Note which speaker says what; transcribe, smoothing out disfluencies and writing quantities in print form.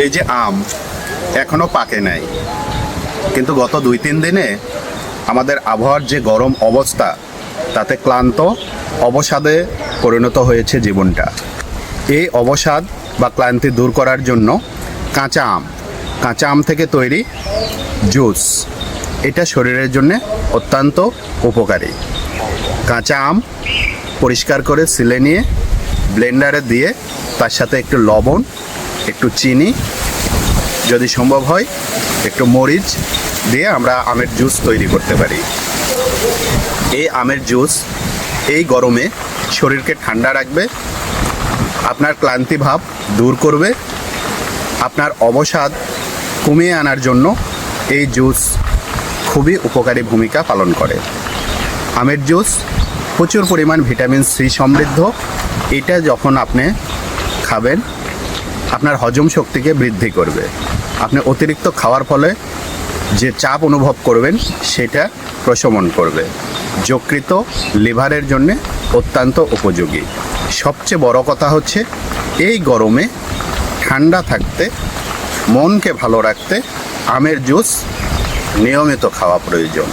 Speaker 1: এই যে আম এখনো পাকে নাই, কিন্তু গত 2-3 দিনে আমাদের আবহাওয়ার যে গরম অবস্থা তাতে ক্লান্ত অবসাদে পরিণত হয়েছে জীবনটা। এই অবসাদ বা ক্লান্তি দূর করার জন্য কাঁচা আম থেকে তৈরি জুস, এটা শরীরের জন্য অত্যন্ত উপকারী। কাঁচা আম পরিষ্কার করে ছিলে নিয়ে ব্লেন্ডারে দিয়ে তার সাথে একটু লবণ, একটু চিনি, যদি সম্ভব হয় একটু মরিচ দিয়ে আমরা আমের জুস তৈরি করতে পারি। এই আমের জুস এই গরমে শরীরকে ঠান্ডা রাখবে, আপনার ক্লান্তি ভাব দূর করবে, আপনার অবসাদ কমিয়ে আনার জন্য এই জুস খুবই উপকারী ভূমিকা পালন করে। আমের জুস প্রচুর পরিমাণ ভিটামিন সি সমৃদ্ধ। এটা যখন আপনি খাবেন আপনার হজম শক্তিকে বৃদ্ধি করবে। আপনি অতিরিক্ত খাওয়ার ফলে যে চাপ অনুভব করবেন সেটা প্রশমন করবে। যকৃত লিভারের জন্য অত্যন্ত উপযোগী। সবচেয়ে বড় কথা হচ্ছে এই গরমে ঠান্ডা থাকতে, মনকে ভালো রাখতে আমের জুস নিয়মিত খাওয়া প্রয়োজন।